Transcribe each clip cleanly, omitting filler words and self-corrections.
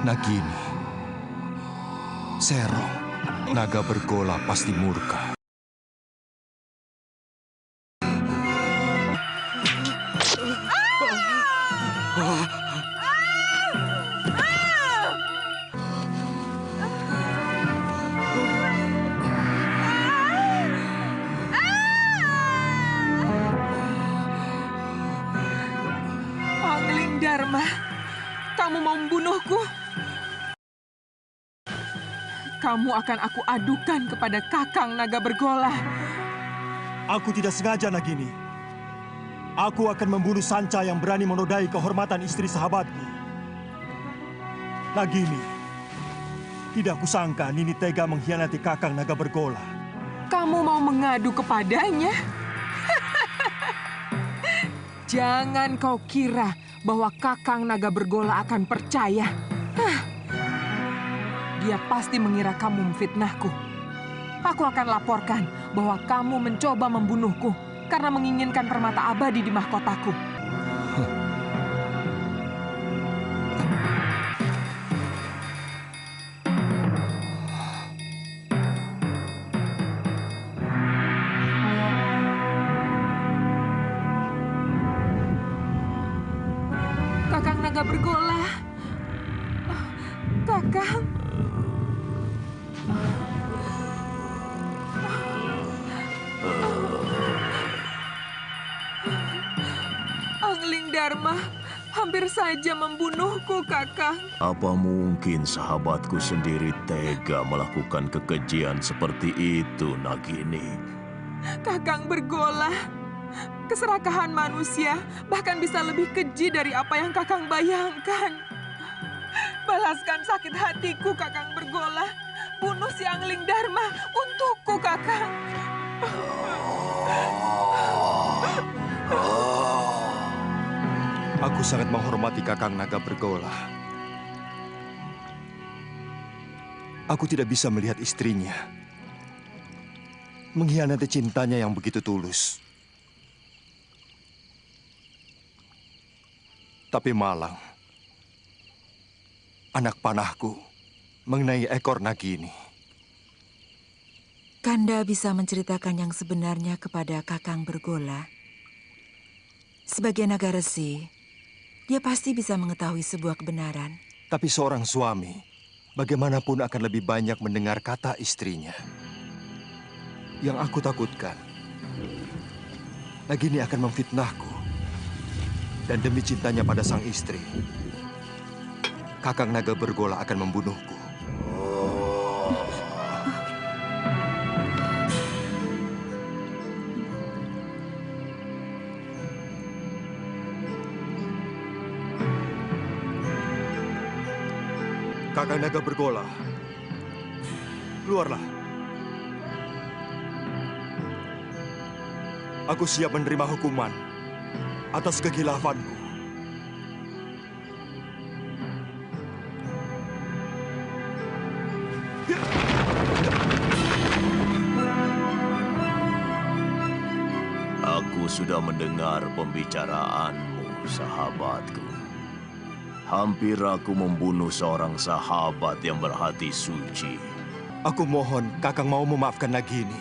Nagini, Serong, naga bergola pasti murka. Angling Dharma, kamu mau membunuhku? Kamu akan aku adukan kepada Kakang Naga Bergola. Aku tidak sengaja, Nagini. Aku akan membunuh Sanca yang berani menodai kehormatan istri sahabatku. Nagini, tidak kusangka Nini tega mengkhianati Kakang Naga Bergola. Kamu mau mengadu kepadanya? Jangan kau kira bahwa Kakang Naga Bergola akan percaya. Dia pasti mengira kamu memfitnahku. Aku akan laporkan bahwa kamu mencoba membunuhku karena menginginkan permata abadi di mahkotaku. Kakang Naga Bergola. Kakang. Angling Dharma hampir saja membunuhku, Kakang. Apa mungkin sahabatku sendiri tega melakukan kekejian seperti itu, Nagini? Kakang Bergola, keserakahan manusia bahkan bisa lebih keji dari apa yang Kakang bayangkan. Balaskan sakit hatiku, Kakang Bergola. Bunuh si Angling Dharma untukku, Kakang. Aku sangat menghormati Kakang Naga Bergola. Aku tidak bisa melihat istrinya mengkhianati cintanya yang begitu tulus. Tapi malang, anak panahku mengenai ekor Nagini. Kanda bisa menceritakan yang sebenarnya kepada Kakang Bergola. Sebagai naga resi, dia pasti bisa mengetahui sebuah kebenaran. Tapi seorang suami, bagaimanapun akan lebih banyak mendengar kata istrinya. Yang aku takutkan, Nagini akan memfitnahku. Dan demi cintanya pada sang istri, Kakang Naga Bergola akan membunuhku. Kakang Naga Bergola, keluarlah. Aku siap menerima hukuman atas kekhilaafanku. Aku sudah mendengar pembicaraanmu, sahabatku. Hampir aku membunuh seorang sahabat yang berhati suci. Aku mohon Kakang mau memaafkan Nagini.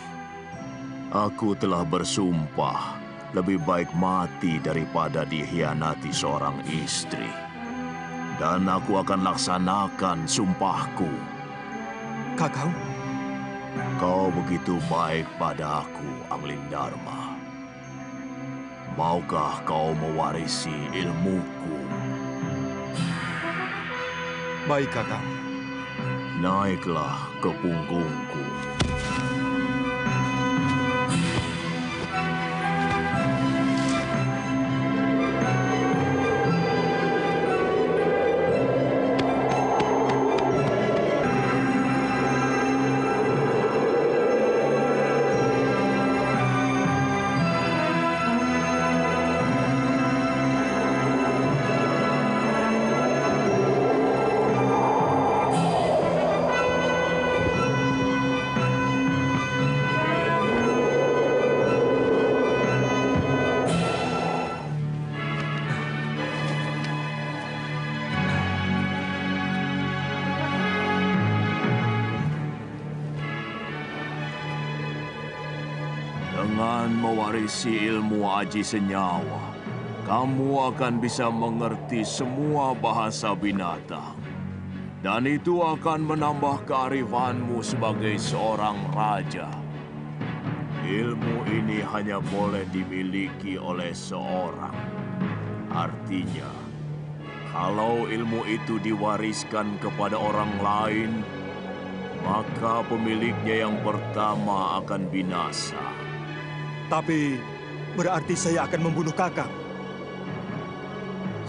Aku telah bersumpah lebih baik mati daripada dikhianati seorang istri. Dan aku akan laksanakan sumpahku. Kakang? Kau begitu baik pada aku, Angling Dharma. Maukah kau mewarisi ilmuku? Baik, Kakang. Naiklah ke punggungku. Dengan mewarisi ilmu aji senyawa, kamu akan bisa mengerti semua bahasa binatang. Dan itu akan menambah kearifanmu sebagai seorang raja. Ilmu ini hanya boleh dimiliki oleh seorang. Artinya, kalau ilmu itu diwariskan kepada orang lain, maka pemiliknya yang pertama akan binasa. Tapi berarti saya akan membunuh Kakang.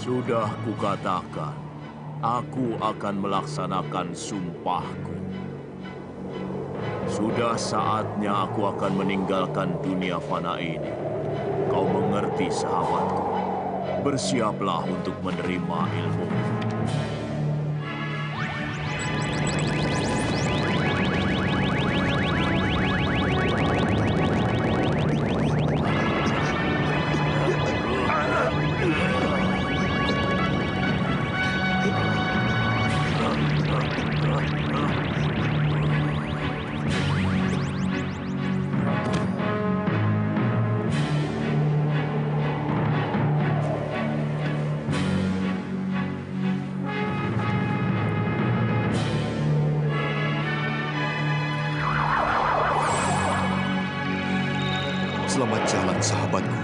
Sudah kukatakan, aku akan melaksanakan sumpahku. Sudah saatnya aku akan meninggalkan dunia fana ini. Kau mengerti, sahabatku? Bersiaplah untuk menerima ilmu. Selamat jalan, sahabatku.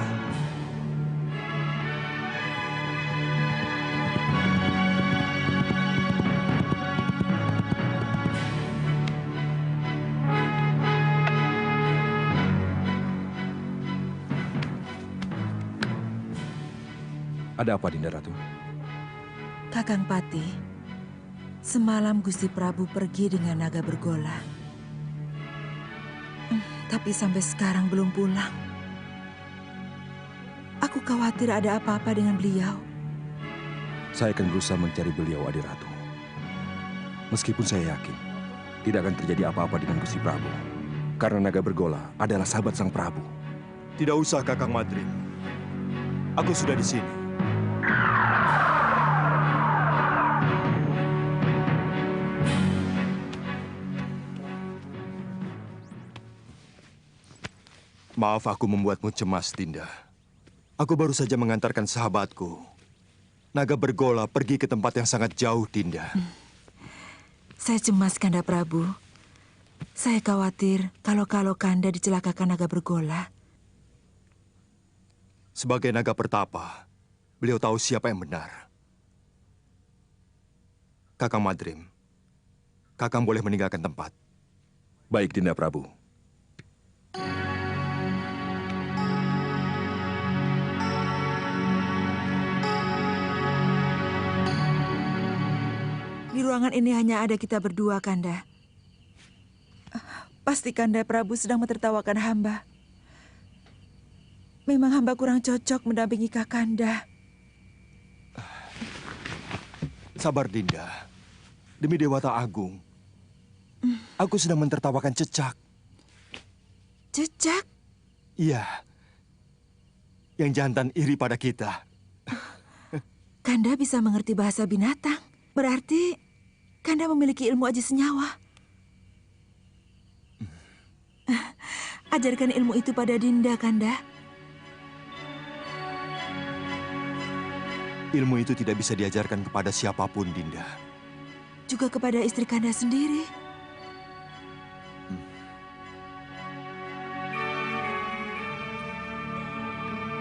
Ada apa, Dinda Ratu? Kakang Patih, semalam Gusti Prabu pergi dengan naga bergola. Tapi sampai sekarang belum pulang. Aku khawatir ada apa-apa dengan beliau. Saya akan berusaha mencari beliau, Adiratu. Meskipun saya yakin tidak akan terjadi apa-apa dengan Gusti Prabu. Karena naga bergola adalah sahabat Sang Prabu. Tidak usah, Kakang Madrim. Aku sudah di sini. Maaf aku membuatmu cemas, Dinda. Aku baru saja mengantarkan sahabatku. Naga bergola pergi ke tempat yang sangat jauh, Dinda. Saya cemas, Kanda Prabu. Saya khawatir kalau Kanda dicelakakan naga bergola. Sebagai naga pertapa, beliau tahu siapa yang benar. Kakang Madrim, Kakang boleh meninggalkan tempat. Baik, Dinda Prabu. Di ruangan ini hanya ada kita berdua, Kanda. Pasti Kanda Prabu sedang mentertawakan hamba. Memang hamba kurang cocok mendampingi Kakanda. Sabar, Dinda. Demi Dewata Agung, aku sedang mentertawakan Cecak. Cecak? Iya, yang jantan iri pada kita. Kanda bisa mengerti bahasa binatang. Berarti Kanda memiliki ilmu aji senyawa. Ajarkan ilmu itu pada Dinda, Kanda. Ilmu itu tidak bisa diajarkan kepada siapapun, Dinda. Juga kepada istri Kanda sendiri.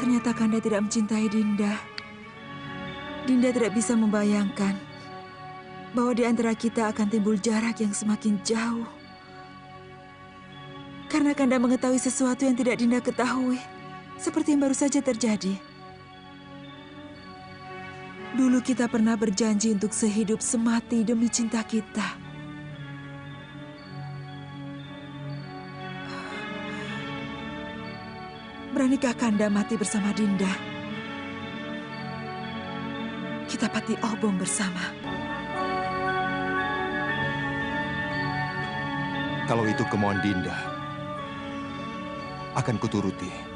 Ternyata Kanda tidak mencintai Dinda. Dinda tidak bisa membayangkan bahwa di antara kita akan timbul jarak yang semakin jauh. Karena Kanda mengetahui sesuatu yang tidak Dinda ketahui, seperti yang baru saja terjadi. Dulu kita pernah berjanji untuk sehidup semati demi cinta kita. Beranikah Kanda mati bersama Dinda? Kita pati obong bersama. Kalau itu kemauan Dinda, akan kuturuti.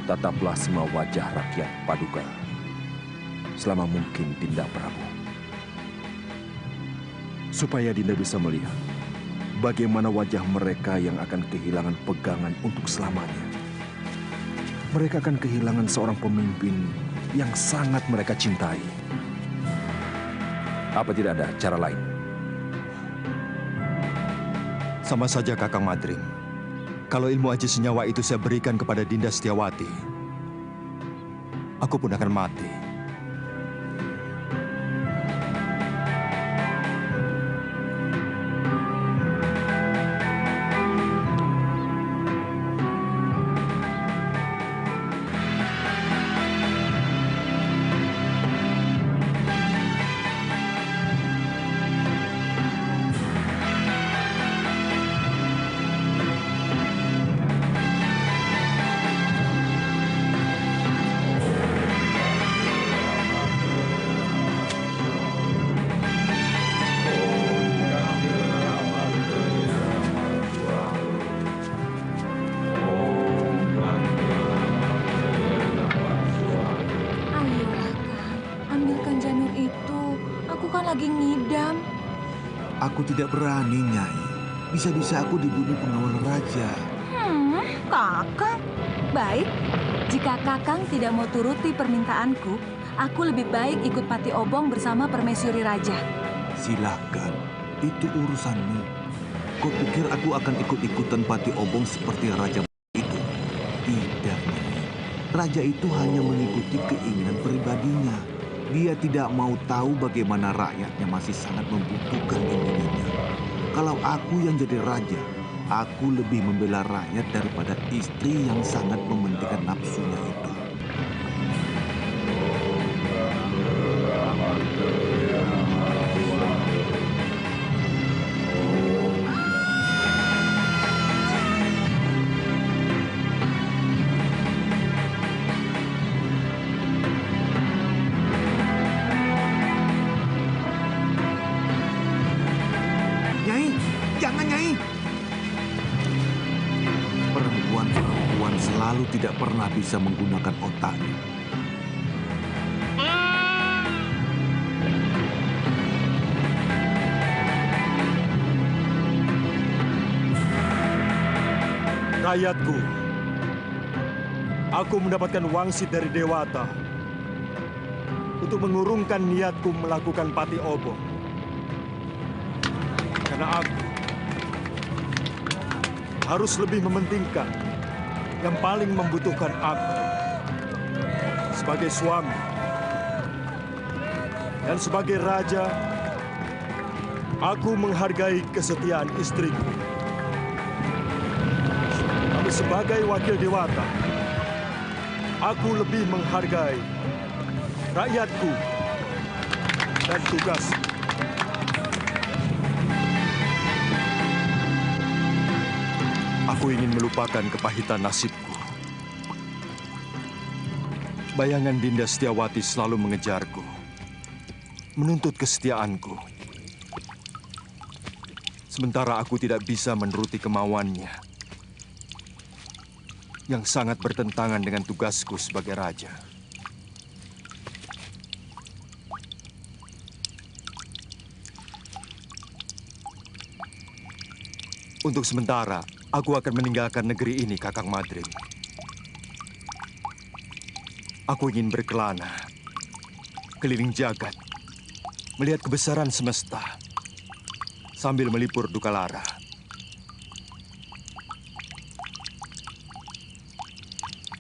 tataplah semua wajah rakyat Paduka selama mungkin, Dinda Prabu. Supaya Dinda bisa melihat bagaimana wajah mereka yang akan kehilangan pegangan untuk selamanya. Mereka akan kehilangan seorang pemimpin yang sangat mereka cintai. Apa tidak ada cara lain? Sama saja Kakang Madrim. Kalau ilmu aji senyawa itu saya berikan kepada Dinda Setiawati, aku pun akan mati. Aku tidak berani, Nyai. Bisa-bisa aku dibunuh pengawal raja. Kakang. Baik, jika Kakang tidak mau turuti permintaanku, aku lebih baik ikut Pati Obong bersama Permaisuri Raja. Silakan, itu urusanmu. Kau pikir aku akan ikut-ikutan Pati Obong seperti Raja itu? Tidak, Nyai. Raja itu hanya mengikuti keinginan pribadinya. Dia tidak mau tahu bagaimana rakyatnya masih sangat membutuhkan ilmunya. Kalau aku yang jadi raja, aku lebih membela rakyat daripada istri yang sangat mementingkan nafsunya itu. Perempuan selalu tidak pernah bisa menggunakan otaknya. Rakyatku, aku mendapatkan wangsit dari Dewata untuk mengurungkan niatku melakukan Pati Obong. Karena aku harus lebih mementingkan yang paling membutuhkan aku sebagai suami dan sebagai raja. Aku menghargai kesetiaan istriku, tapi sebagai wakil Dewata, aku lebih menghargai rakyatku dan tugasku. Aku ingin melupakan kepahitan nasibku. Bayangan Dinda Setiawati selalu mengejarku, menuntut kesetiaanku. Sementara aku tidak bisa menuruti kemauannya, yang sangat bertentangan dengan tugasku sebagai raja. Untuk sementara, aku akan meninggalkan negeri ini, Kakang Madrim. Aku ingin berkelana, keliling jagat, melihat kebesaran semesta, sambil melipur duka lara.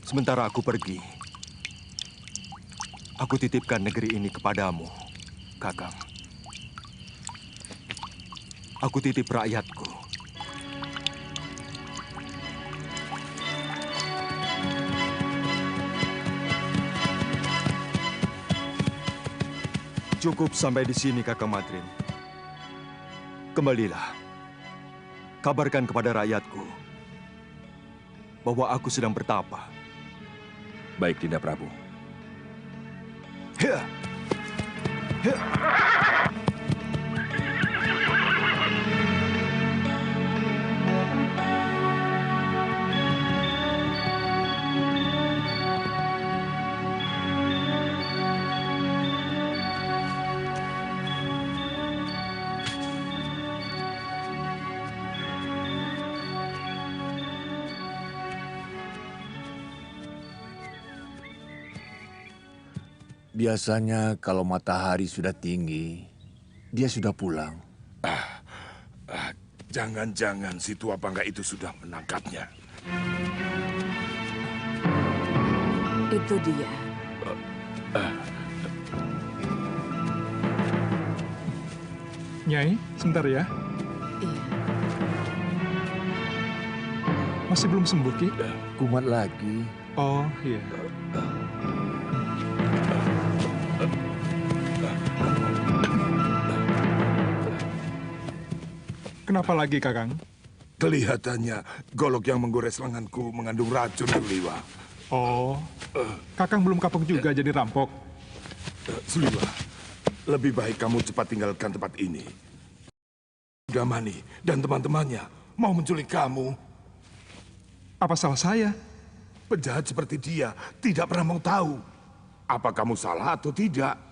Sementara aku pergi, aku titipkan negeri ini kepadamu, Kakang. Aku titip rakyatku. Cukup sampai di sini, Kakang Madrim. Kembalilah. Kabarkan kepada rakyatku bahwa aku sedang bertapa. Baik, Dinda Prabu. Hia! Hia! Biasanya kalau matahari sudah tinggi, dia sudah pulang. Jangan-jangan si tua bangga itu sudah menangkapnya. Itu dia. Nyai, sebentar ya. Iya. Masih belum sembuh, Ki? Kumat lagi. Oh, iya. Kenapa lagi, Kakang? Kelihatannya golok yang menggores lenganku mengandung racun, Suliwa. Oh, Kakang belum kapok juga jadi rampok. Suliwa, lebih baik kamu cepat tinggalkan tempat ini. Damani dan teman-temannya mau menculik kamu. Apa salah saya? Penjahat seperti dia tidak pernah mau tahu apa kamu salah atau tidak.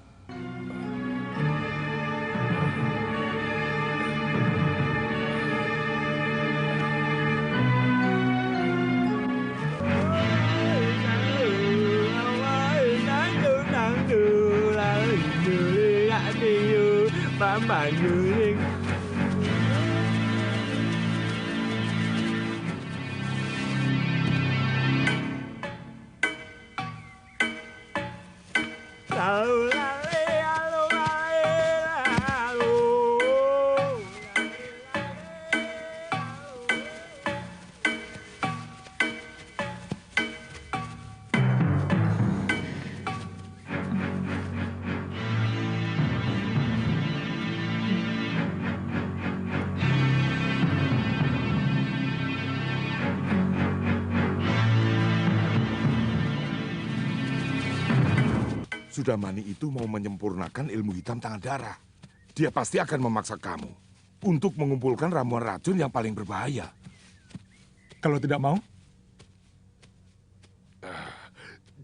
Sudamani itu mau menyempurnakan ilmu hitam tangan darah. Dia pasti akan memaksa kamu untuk mengumpulkan ramuan racun yang paling berbahaya. Kalau tidak mau?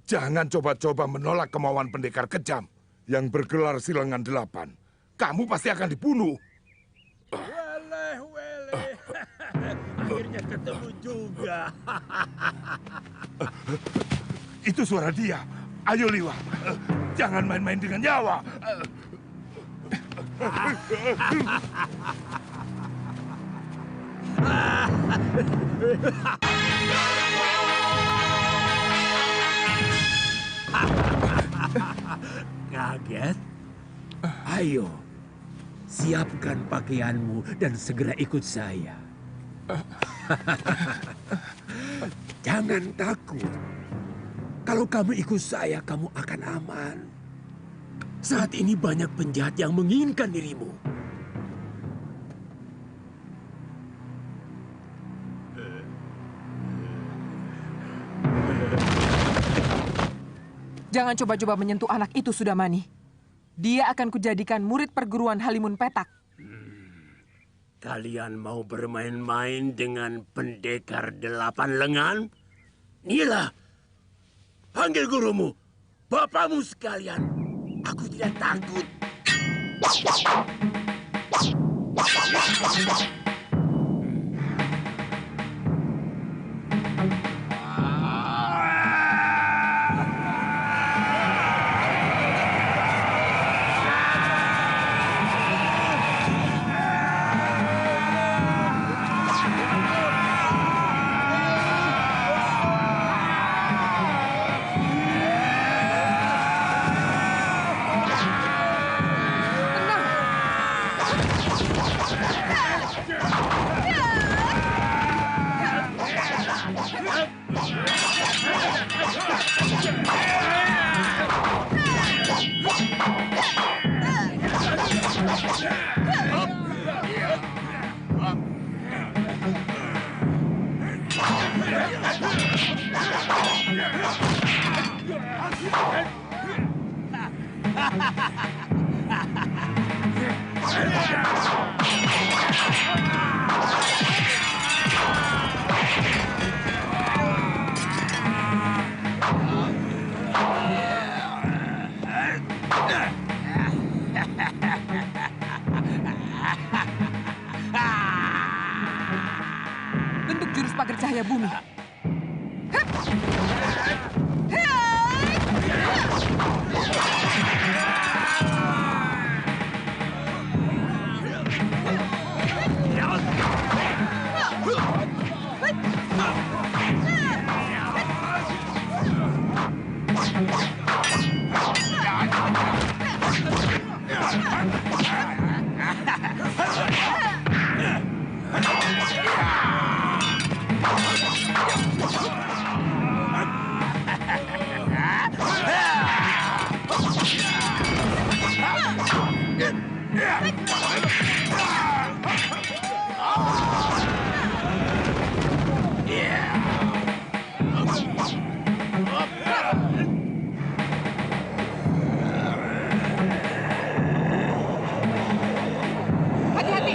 Jangan coba-coba menolak kemauan pendekar kejam yang bergelar Silangan 8. Kamu pasti akan dibunuh. Akhirnya ketemu juga. Itu suara dia. Ayo Liwa, jangan main-main dengan nyawa. Kaget? Ayo, siapkan pakaianmu dan segera ikut saya. Jangan takut. Kalau kamu ikut saya, kamu akan aman. Saat ini banyak penjahat yang menginginkan dirimu. Jangan coba-coba menyentuh anak itu, Sudamani. Dia akan kujadikan murid perguruan Halimun Petak. Kalian mau bermain-main dengan pendekar 8 lengan? Inilah, panggil gurumu, bapakmu sekalian. Aku tidak takut. Bentuk jurus pagar cahaya bumi. Hup! Hati-hati.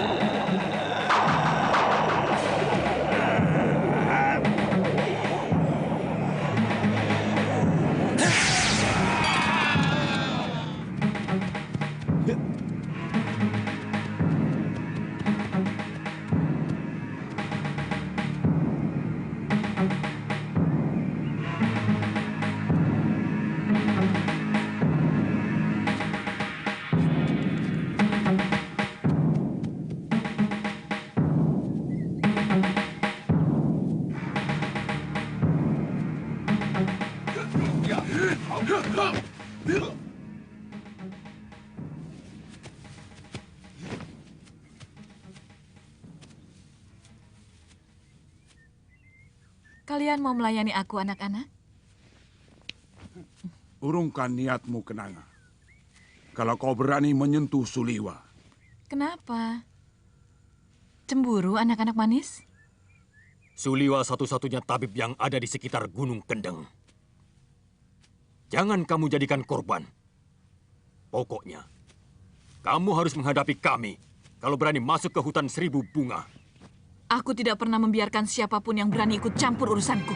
Kalian mau melayani aku, anak-anak? Urungkan niatmu, Kenanga. Kalau kau berani menyentuh Suliwa. Kenapa? Cemburu, anak-anak manis? Suliwa satu-satunya tabib yang ada di sekitar Gunung Kendeng. Jangan kamu jadikan korban. Pokoknya, kamu harus menghadapi kami kalau berani masuk ke hutan 1000 bunga. Aku tidak pernah membiarkan siapapun yang berani ikut campur urusanku.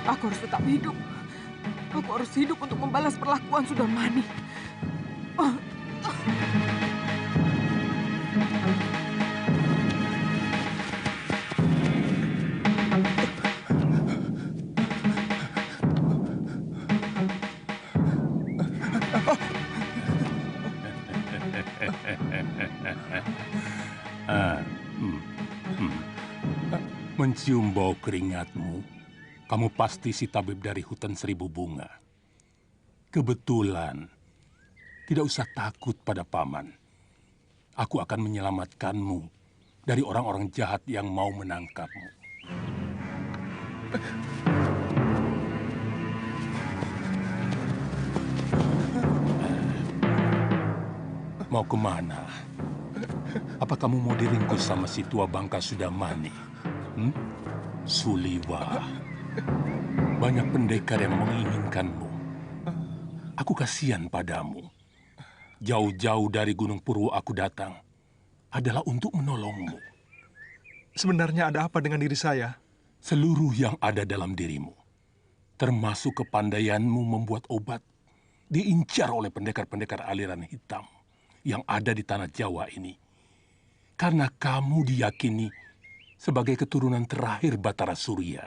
Aku harus tetap hidup. Aku harus hidup untuk membalas perlakuan Sudamani. Mencium bau keringatmu, kamu pasti si tabib dari hutan 1000 bunga. Kebetulan, tidak usah takut pada paman. Aku akan menyelamatkanmu dari orang-orang jahat yang mau menangkapmu. Mau kemana? Apa kamu mau diringkus sama si tua bangka Sudamani? Suliwa. Banyak pendekar yang menginginkanmu. Aku kasihan padamu. Jauh-jauh dari Gunung Purwo aku datang adalah untuk menolongmu. Sebenarnya ada apa dengan diri saya? Seluruh yang ada dalam dirimu, termasuk kepandaianmu membuat obat, diincar oleh pendekar-pendekar aliran hitam yang ada di tanah Jawa ini. Karena kamu diyakini sebagai keturunan terakhir Batara Surya.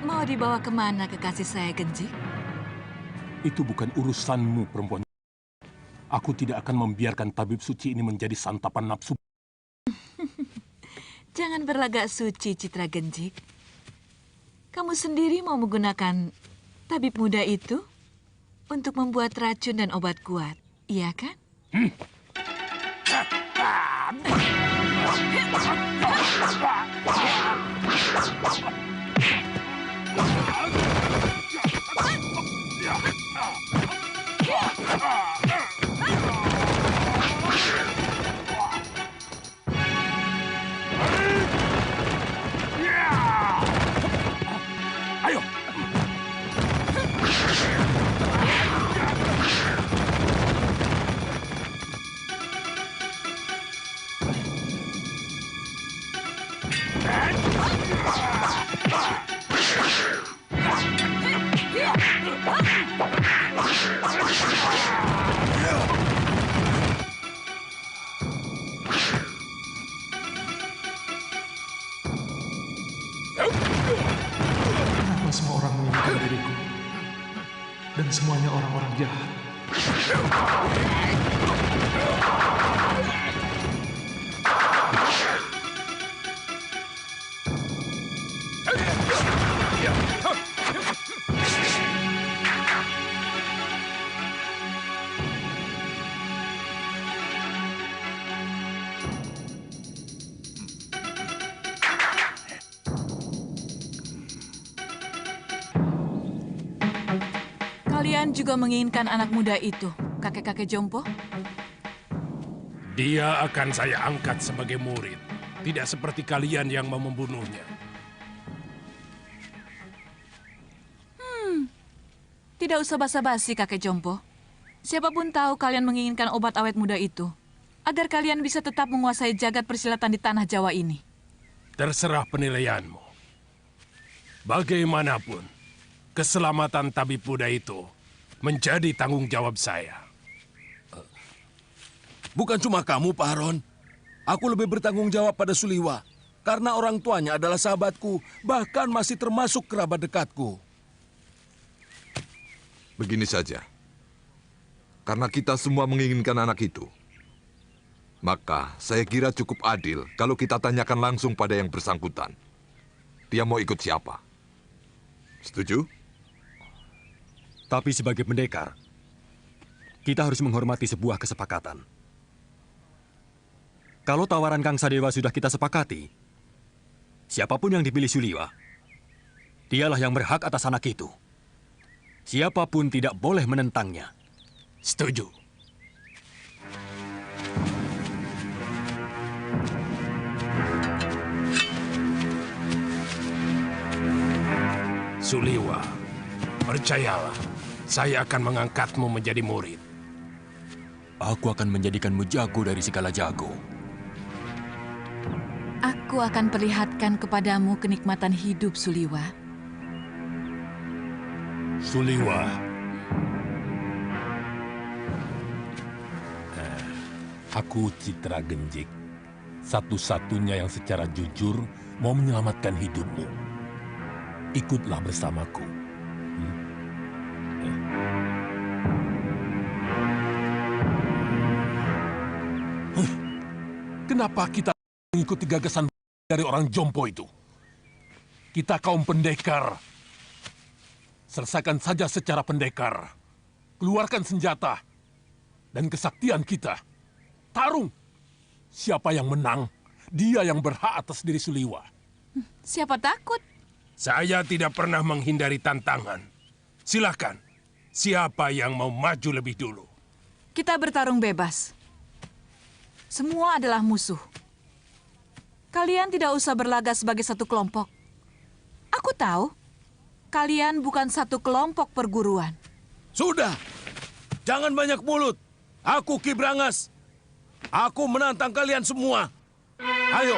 Mau dibawa kemana kekasih saya, Genji? Itu bukan urusanmu, perempuan. Aku tidak akan membiarkan tabib suci ini menjadi santapan nafsu. Jangan berlagak suci, Citra Genjik. Kamu sendiri mau menggunakan tabib muda itu untuk membuat racun dan obat kuat, iya kan? Ayo! Kenapa semua orang menginginkan diriku? Dan semuanya orang-orang jahat. Kalian juga menginginkan anak muda itu, kakek-kakek Jompo? Dia akan saya angkat sebagai murid. Tidak seperti kalian yang mau membunuhnya. Tidak usah basa-basi, kakek Jompo. Siapapun tahu kalian menginginkan obat awet muda itu, agar kalian bisa tetap menguasai jagat persilatan di tanah Jawa ini. Terserah penilaianmu. Bagaimanapun, keselamatan tabib muda itu menjadi tanggung jawab saya. Bukan cuma kamu, Pak Haron. Aku lebih bertanggung jawab pada Suliwa. Karena orang tuanya adalah sahabatku, bahkan masih termasuk kerabat dekatku. Begini saja. Karena kita semua menginginkan anak itu, maka saya kira cukup adil kalau kita tanyakan langsung pada yang bersangkutan. Dia mau ikut siapa? Setuju? Tapi sebagai pendekar, kita harus menghormati sebuah kesepakatan. Kalau tawaran Kang Sadewa sudah kita sepakati, siapapun yang dipilih Suliwa, dialah yang berhak atas anak itu. Siapapun tidak boleh menentangnya. Setuju. Suliwa, percayalah, saya akan mengangkatmu menjadi murid. Aku akan menjadikanmu jago dari segala jago. Aku akan perlihatkan kepadamu kenikmatan hidup, Suliwa. Suliwa. Aku Citra Genjik, satu-satunya yang secara jujur mau menyelamatkan hidupmu. Ikutlah bersamaku. Kenapa kita mengikuti gagasan dari orang Jompo itu? Kita kaum pendekar. Selesaikan saja secara pendekar. Keluarkan senjata dan kesaktian kita. Tarung. Siapa yang menang, dia yang berhak atas diri Suliwa. Siapa takut? Saya tidak pernah menghindari tantangan. Silahkan, siapa yang mau maju lebih dulu? Kita bertarung bebas. Semua adalah musuh. Kalian tidak usah berlagak sebagai satu kelompok. Aku tahu, kalian bukan satu kelompok perguruan. Sudah, jangan banyak mulut. Aku Ki Brangas. Aku menantang kalian semua. Ayo.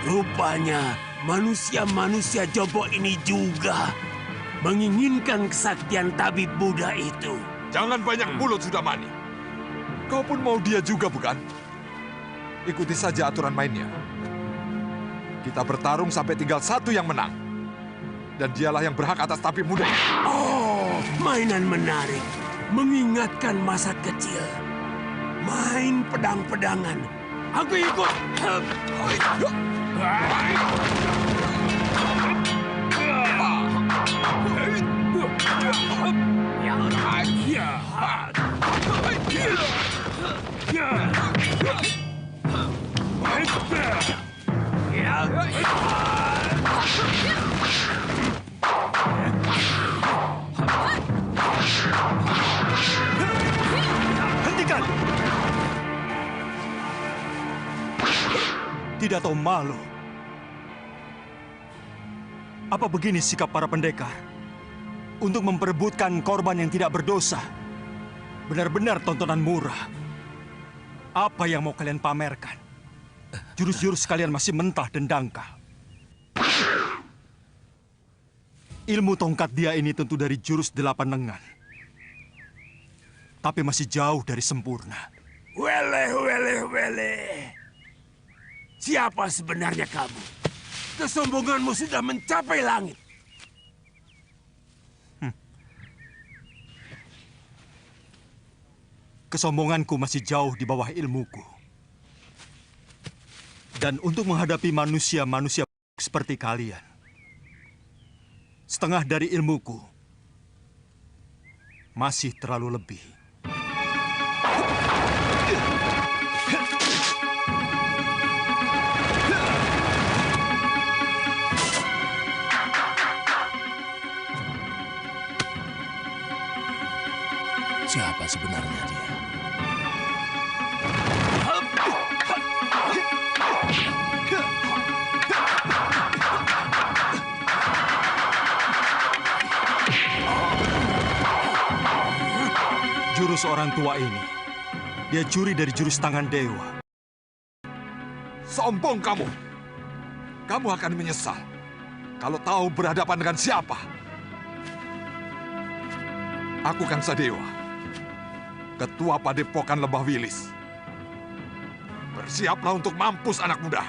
Rupanya manusia-manusia jompo ini juga menginginkan kesaktian tabib Buddha itu. Jangan banyak mulut, Sudamani. Kau pun mau dia juga, bukan? Ikuti saja aturan mainnya. Kita bertarung sampai tinggal satu yang menang. Dan dialah yang berhak atas tabib muda. Oh, mainan menarik. Mengingatkan masa kecil. Main pedang-pedangan. Aku ikut. Hentikan! Tidak tahu malu. Apa begini sikap para pendekar? Untuk memperebutkan korban yang tidak berdosa. Benar-benar tontonan murah. Apa yang mau kalian pamerkan? Jurus-jurus kalian masih mentah dan dangkal. Ilmu tongkat dia ini tentu dari jurus 8 lengan. Tapi masih jauh dari sempurna. Wele. Siapa sebenarnya kamu? Kesombonganmu sudah mencapai langit. Kesombonganku masih jauh di bawah ilmuku. Dan untuk menghadapi manusia-manusia seperti kalian, setengah dari ilmuku masih terlalu lebih. Siapa sebenarnya dia? Jurus orang tua ini, dia curi dari jurus tangan dewa. Sombong kamu. Kamu akan menyesal kalau tahu berhadapan dengan siapa. Aku Kangsa Dewa, Ketua Padepokan Lembah Wilis. Bersiaplah untuk mampus, anak muda.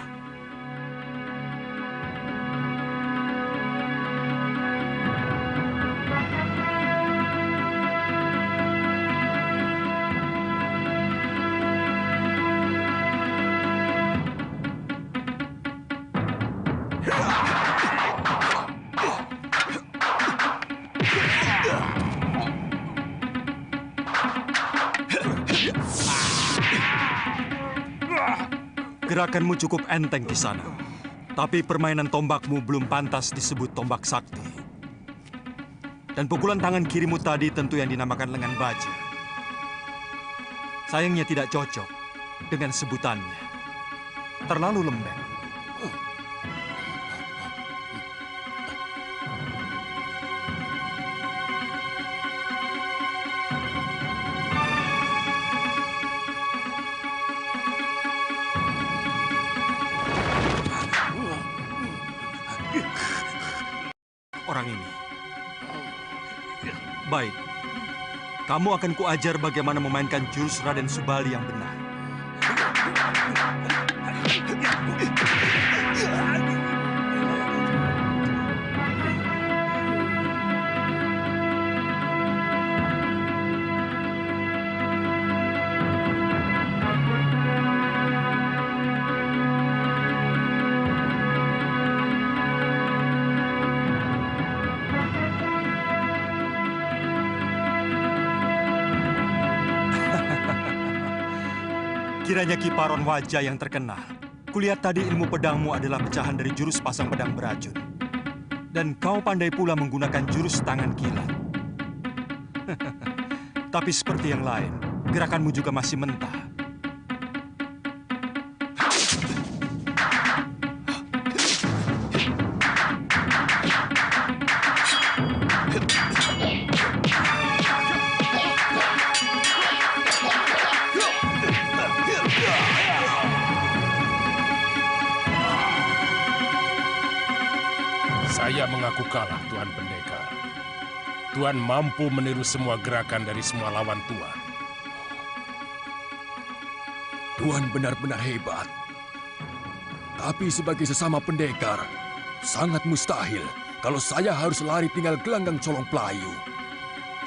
Gerakanmu cukup enteng di sana. Tapi permainan tombakmu belum pantas disebut tombak sakti. Dan pukulan tangan kirimu tadi tentu yang dinamakan lengan baja. Sayangnya tidak cocok dengan sebutannya. Terlalu lembek. Orang ini. Baik. Kamu akan kuajar bagaimana memainkan jurus Raden Subali yang benar. Kiranya Kiparon wajah yang terkenal. Kulihat tadi ilmu pedangmu adalah pecahan dari jurus pasang pedang beracun. Dan kau pandai pula menggunakan jurus tangan kilat. Tapi seperti yang lain, gerakanmu juga masih mentah. Saya mengaku kalah, Tuan Pendekar. Tuan mampu meniru semua gerakan dari semua lawan Tuan. Tuan benar-benar hebat. Tapi sebagai sesama pendekar, sangat mustahil kalau saya harus lari tinggal gelanggang colong pelayu.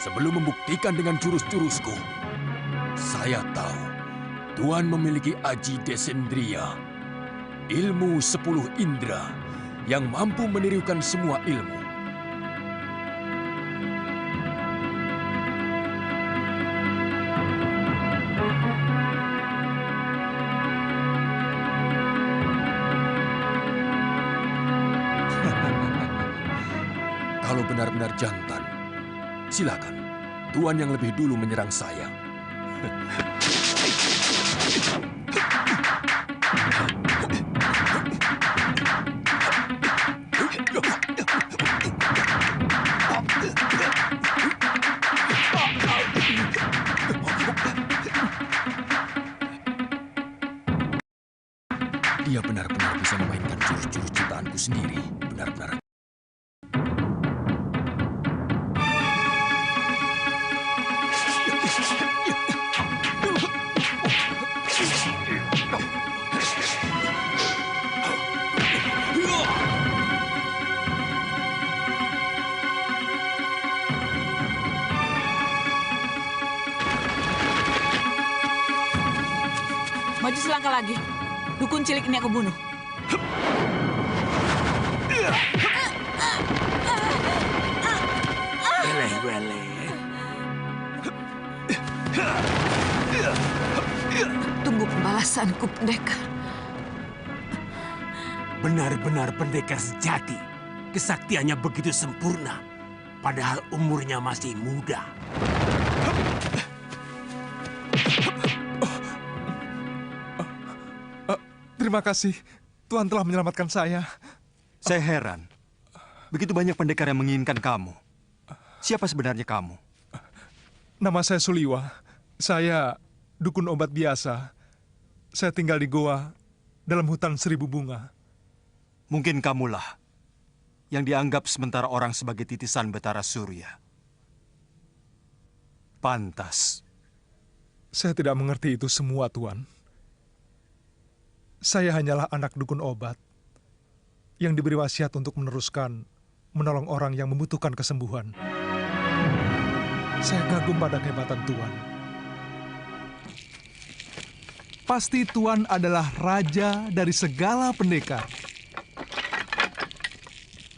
Sebelum membuktikan dengan jurus-jurusku, saya tahu Tuan memiliki Aji Desendriya, ilmu 10 indera, yang mampu menirukan semua ilmu. Kalau benar-benar jantan, silakan. Tuan yang lebih dulu menyerang saya. Dia benar-benar bisa memainkan jurus-jurus ciptaanku sendiri. Benar-benar. Maju selangkah lagi. Dukun cilik ini aku bunuh. Weleh-weleh. Tunggu pembalasanku, pendekar. Benar-benar pendekar sejati. Kesaktiannya begitu sempurna. Padahal umurnya masih muda. Terima kasih. Tuhan telah menyelamatkan saya. Saya heran. Begitu banyak pendekar yang menginginkan kamu. Siapa sebenarnya kamu? Nama saya Suliwa. Saya dukun obat biasa. Saya tinggal di goa dalam hutan 1000 bunga. Mungkin kamulah yang dianggap sementara orang sebagai titisan Betara Surya. Pantas. Saya tidak mengerti itu semua, Tuan. Saya hanyalah anak dukun obat yang diberi wasiat untuk menolong orang yang membutuhkan kesembuhan. Saya kagum pada kehebatan Tuan. Pasti Tuan adalah raja dari segala pendekar.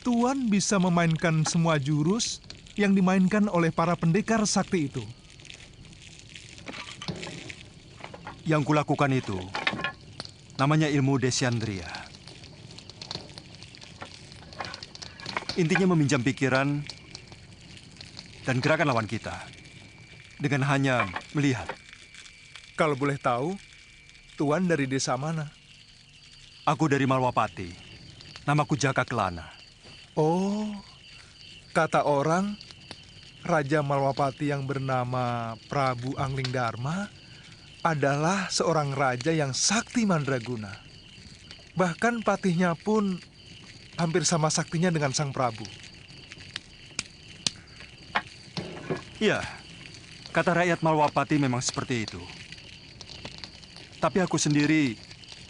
Tuan bisa memainkan semua jurus yang dimainkan oleh para pendekar sakti itu. Yang kulakukan itu Namanya ilmu Desyandria. Intinya meminjam pikiran dan gerakan lawan kita dengan hanya melihat. Kalau boleh tahu, Tuan dari desa mana? Aku dari Malwapati. Namaku Jaka Kelana. Oh, kata orang, Raja Malwapati yang bernama Prabu Angling Dharma adalah seorang raja yang sakti mandraguna. Bahkan patihnya pun hampir sama saktinya dengan sang Prabu. Ya, kata rakyat Malwapati memang seperti itu. Tapi aku sendiri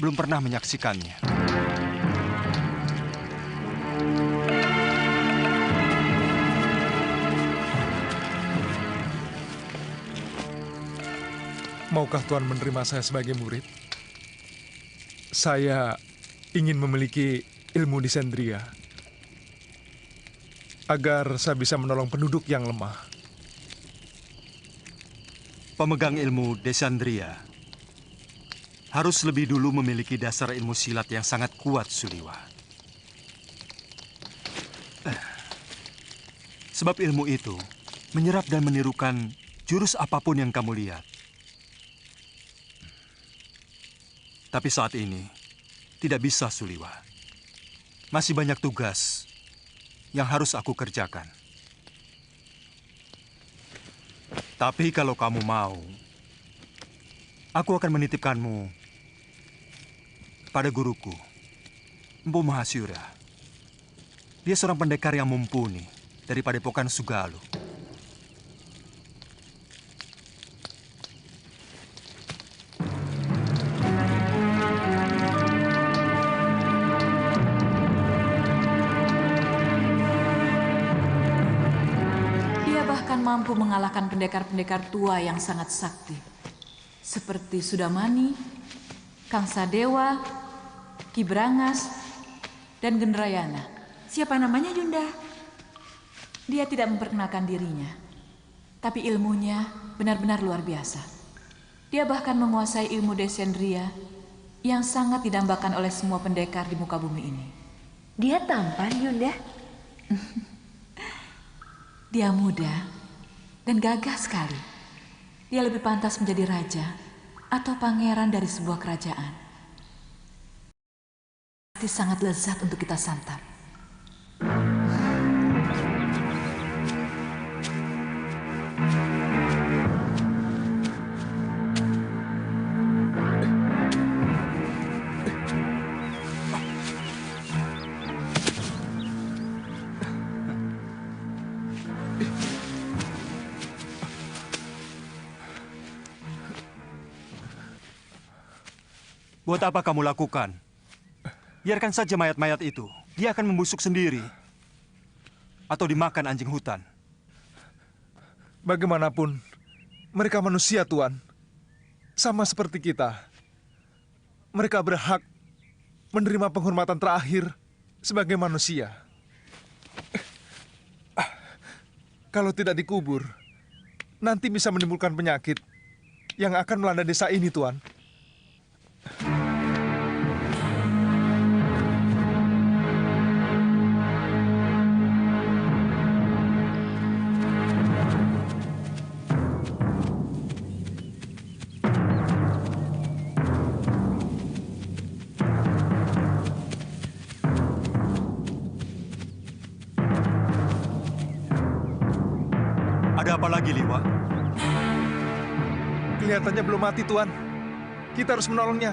belum pernah menyaksikannya. Maukah Tuan menerima saya sebagai murid? Saya ingin memiliki ilmu Desandria agar saya bisa menolong penduduk yang lemah. Pemegang ilmu Desandria harus lebih dulu memiliki dasar ilmu silat yang sangat kuat, Suliwa. Sebab ilmu itu menyerap dan menirukan jurus apapun yang kamu lihat. Tapi saat ini tidak bisa, Suliwa. Masih banyak tugas yang harus aku kerjakan. Tapi kalau kamu mau, aku akan menitipkanmu pada guruku, Empu Mahasyura. Dia seorang pendekar yang mumpuni dari Padepokan Sugalu. Mampu mengalahkan pendekar-pendekar tua yang sangat sakti. Seperti Sudamani, Kang Sadewa, Ki Brangas, dan Gendrayana. Siapa namanya, Yunda? Dia tidak memperkenalkan dirinya. Tapi ilmunya benar-benar luar biasa. Dia bahkan menguasai ilmu Desandria yang sangat didambakan oleh semua pendekar di muka bumi ini. Dia tampan, Yunda? Dia muda dan gagah sekali. Dia lebih pantas menjadi raja atau pangeran dari sebuah kerajaan. Pasti sangat lezat untuk kita santap. Buat apa kamu lakukan? Biarkan saja mayat-mayat itu. Dia akan membusuk sendiri. Atau dimakan anjing hutan. Bagaimanapun, mereka manusia, Tuan. Sama seperti kita. Mereka berhak menerima penghormatan terakhir sebagai manusia. Kalau tidak dikubur, nanti bisa menimbulkan penyakit yang akan melanda desa ini, Tuan. Ada apa lagi, Liwa? Kelihatannya belum mati, Tuan. Kita harus menolongnya.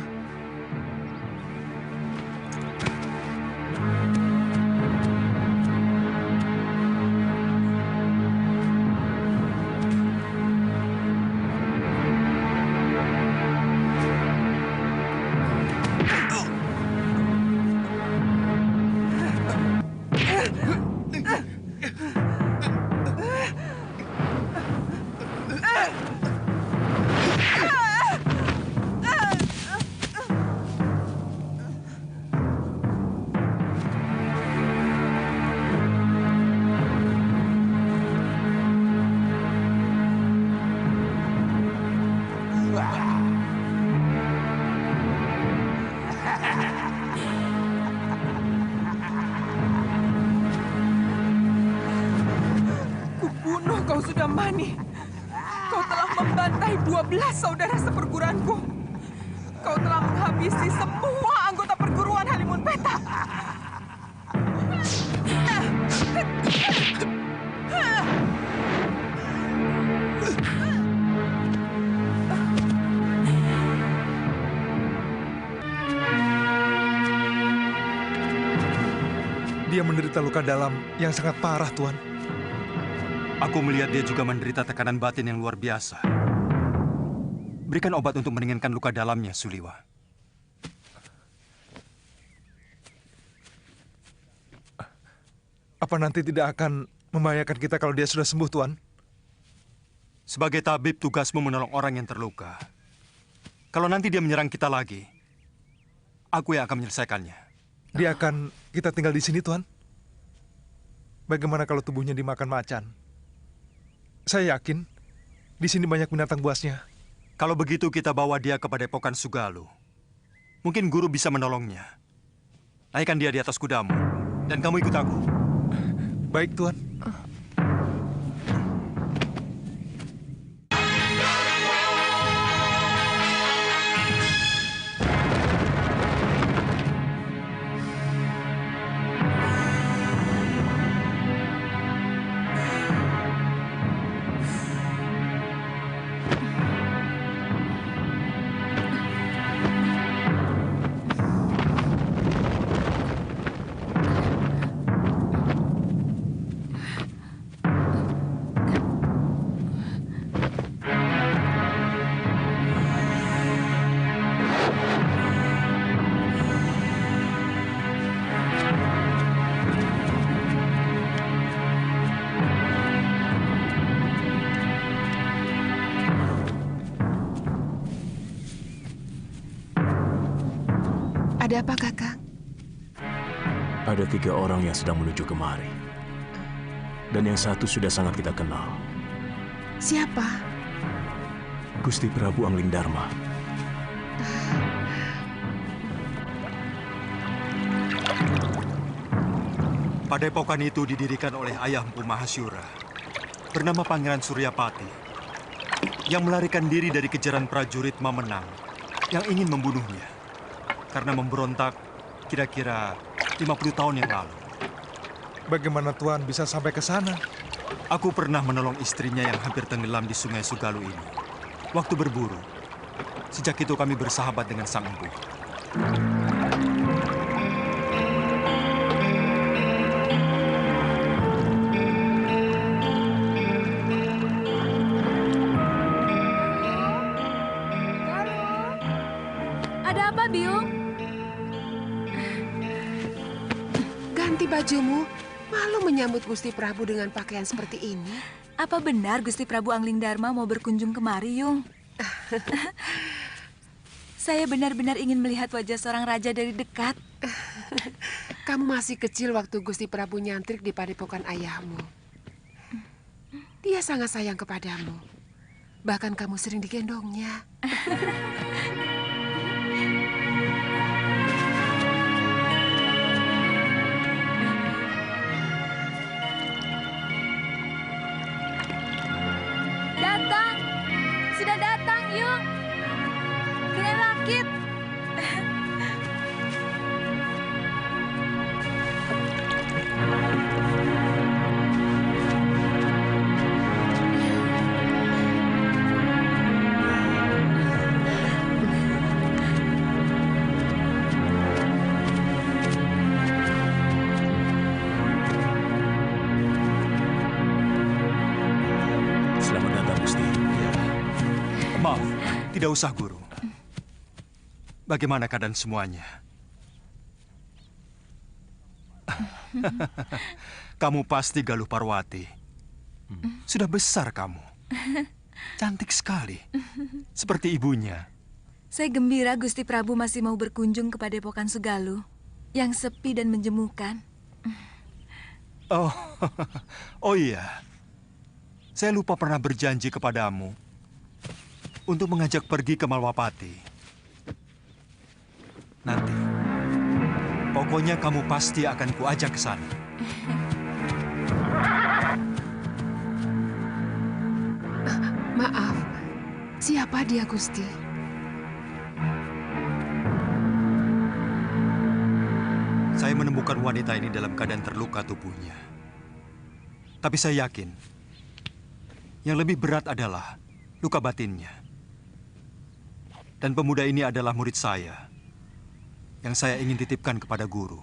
pemberani. Kau telah membantai 12 saudara seperguruanku. Kau telah menghabisi semua anggota perguruan Halimun Petak. Dia menderita luka dalam yang sangat parah, Tuan. Aku melihat dia juga menderita tekanan batin yang luar biasa. Berikan obat untuk meringankan luka dalamnya, Suliwa. Apa nanti tidak akan membahayakan kita kalau dia sudah sembuh, Tuan? Sebagai tabib, tugasmu menolong orang yang terluka. Kalau nanti dia menyerang kita lagi, aku yang akan menyelesaikannya. Dia akan kita tinggal di sini, Tuan. Bagaimana kalau tubuhnya dimakan macan? Saya yakin di sini banyak binatang buasnya. Kalau begitu kita bawa dia ke Padepokan Sugalu. Mungkin guru bisa menolongnya. Naikkan dia di atas kudamu, dan kamu ikut aku. Baik, Tuan. Ada apa, Kakang? Ada 3 orang yang sedang menuju kemari. Dan yang satu sudah sangat kita kenal. Siapa? Gusti Prabu Anglingdarma. Padepokan itu didirikan oleh ayah Empu Mahasyura, bernama Pangeran Suryapati, yang melarikan diri dari kejaran prajurit Mamenang yang ingin membunuhnya. Karena memberontak kira-kira 50 tahun yang lalu. Bagaimana Tuan bisa sampai ke sana? Aku pernah menolong istrinya yang hampir tenggelam di Sungai Sugalu ini. Waktu berburu. Sejak itu kami bersahabat dengan Sang Empu. Ada apa, Biung? Ganti bajumu. Malu menyambut Gusti Prabu dengan pakaian seperti ini. Apa benar Gusti Prabu Anglingdarma mau berkunjung kemari, Yung? Saya benar-benar ingin melihat wajah seorang raja dari dekat. Kamu masih kecil waktu Gusti Prabu nyantrik di padepokan ayahmu. Dia sangat sayang kepadamu. Bahkan kamu sering digendongnya. Datang! Sudah datang, Yung! Kalian rakit! Selamat datang, Gusti. Maaf, tidak usah, Guru. Bagaimana keadaan semuanya? Kamu pasti Galuh Parwati. Sudah besar kamu. Cantik sekali. Seperti ibunya. Saya gembira Gusti Prabu masih mau berkunjung ke Padepokan Sugalu yang sepi dan menjemukan. Oh, oh iya. Saya lupa pernah berjanji kepadamu untuk mengajak pergi ke Malwapati. Nanti, pokoknya kamu pasti akan kuajak ke sana. Maaf, siapa dia, Gusti? Saya menemukan wanita ini dalam keadaan terluka tubuhnya. Tapi saya yakin, yang lebih berat adalah luka batinnya. Dan pemuda ini adalah murid saya, yang saya ingin titipkan kepada guru.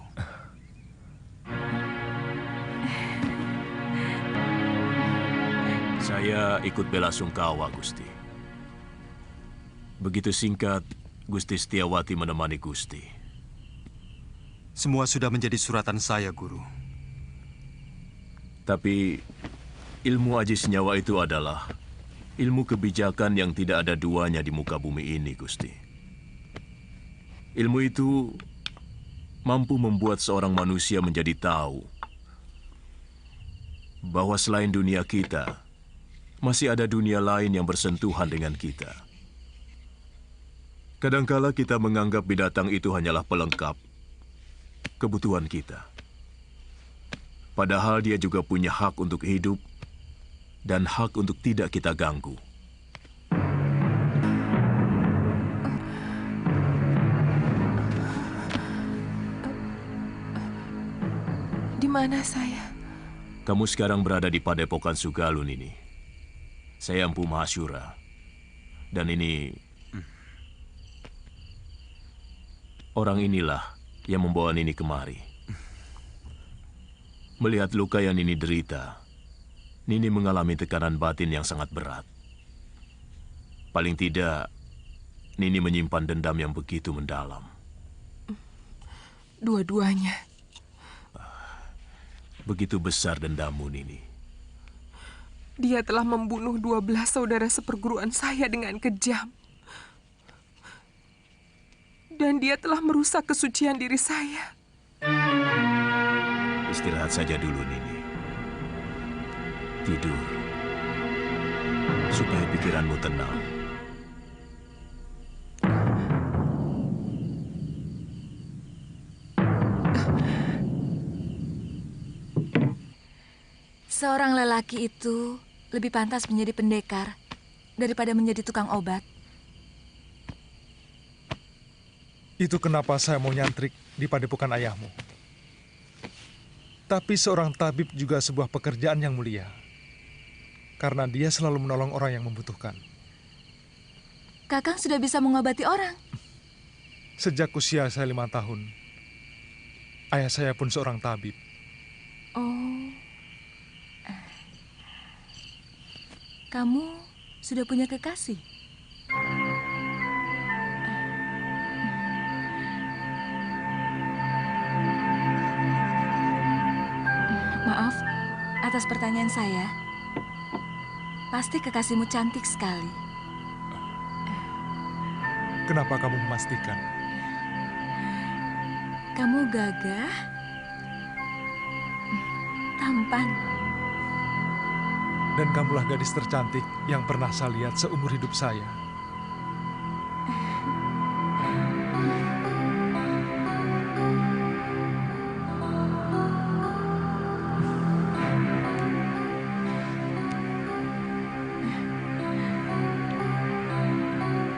Saya ikut bela sungkawa, Gusti. Begitu singkat, Gusti Setiawati menemani Gusti. Semua sudah menjadi suratan saya, Guru. Tapi ilmu aji senyawa itu adalah ilmu kebijakan yang tidak ada duanya di muka bumi ini, Gusti. Ilmu itu mampu membuat seorang manusia menjadi tahu bahwa selain dunia kita, masih ada dunia lain yang bersentuhan dengan kita. Kadangkala kita menganggap binatang itu hanyalah pelengkap kebutuhan kita. Padahal dia juga punya hak untuk hidup dan hak untuk tidak kita ganggu. Di mana saya? Kamu sekarang berada di Padepokan Sugalun ini. Saya Empu Mahasyura. Dan ini... orang inilah yang membawa Nini kemari. Melihat luka yang Nini derita, Nini mengalami tekanan batin yang sangat berat. Paling tidak, Nini menyimpan dendam yang begitu mendalam. Dua-duanya. Begitu besar dendammu, Nini. Dia telah membunuh 12 saudara seperguruan saya dengan kejam. Dan dia telah merusak kesucian diri saya. Istirahat saja dulu, Nini. Tidur. Supaya pikiranmu tenang. Seorang lelaki itu lebih pantas menjadi pendekar daripada menjadi tukang obat. Itu kenapa saya mau nyantrik di padepokan ayahmu. Tapi seorang tabib juga sebuah pekerjaan yang mulia. Karena dia selalu menolong orang yang membutuhkan. Kakang sudah bisa mengobati orang. Sejak usia saya 5 tahun, ayah saya pun seorang tabib. Oh. Kamu sudah punya kekasih? Maaf, atas pertanyaan saya. Pasti kekasihmu cantik sekali. Kenapa kamu memastikan? Kamu gagah, tampan. Dan kamulah gadis tercantik yang pernah saya lihat seumur hidup saya.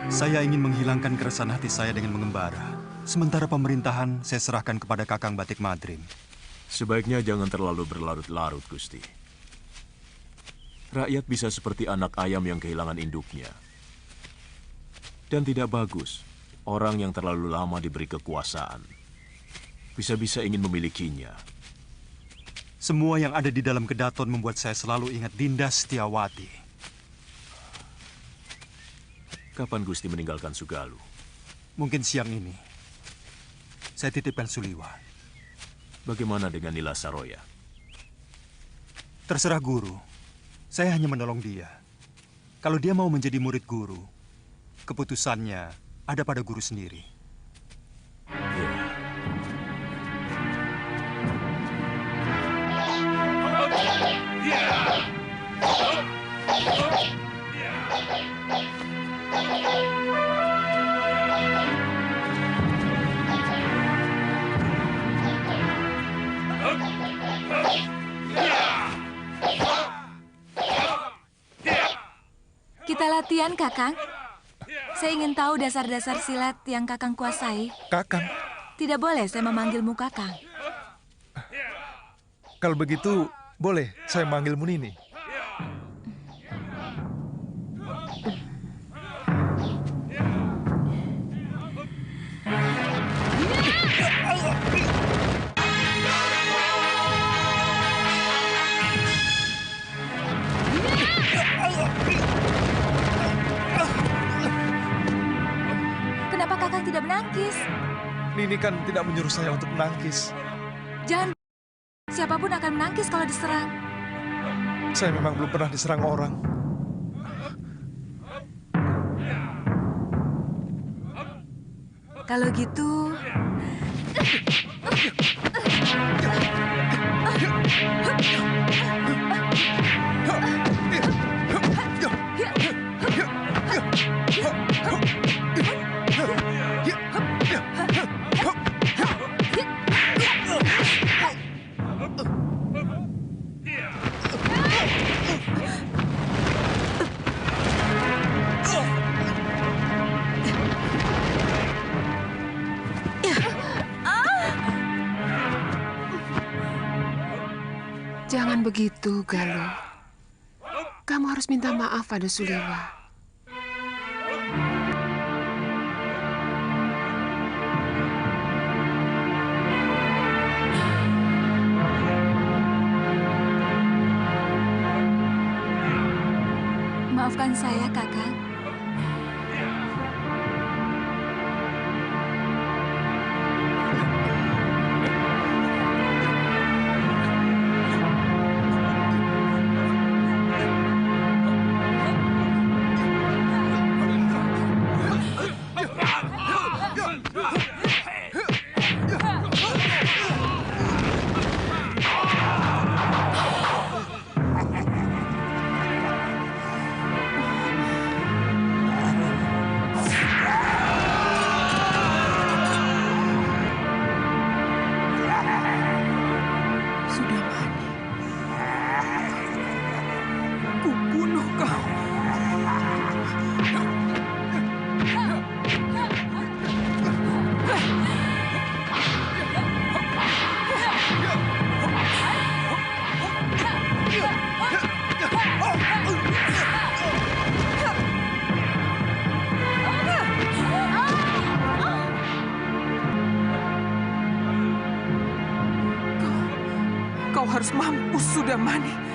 Saya ingin menghilangkan keresahan hati saya dengan mengembara. Sementara pemerintahan saya serahkan kepada Kakang Batik Madrim. Sebaiknya jangan terlalu berlarut-larut, Gusti. Rakyat bisa seperti anak ayam yang kehilangan induknya. Dan tidak bagus orang yang terlalu lama diberi kekuasaan. Bisa-bisa ingin memilikinya. Semua yang ada di dalam kedaton membuat saya selalu ingat Dinda Setiawati. Kapan Gusti meninggalkan Sugalu? Mungkin siang ini. Saya titipkan Suliwa. Bagaimana dengan Nila Saroya? Terserah guru. Saya hanya menolong dia. Kalau dia mau menjadi murid guru, keputusannya ada pada guru sendiri. Kita Kita latihan, Kakang. Saya ingin tahu dasar-dasar silat yang Kakang kuasai. Kakang. Tidak boleh saya memanggilmu Kakang. Kalau begitu, boleh saya manggilmu Nini. Kenapa Kakang tidak menangkis? Nini kan tidak menyuruh saya untuk menangkis. Jangan. Siapapun akan menangkis kalau diserang. Saya memang belum pernah diserang orang. Kalau gitu... Jangan begitu, Galuh. Kamu harus minta maaf pada Suliwa. Maafkan saya, Kakang. Kau harus mampus, Sudamani.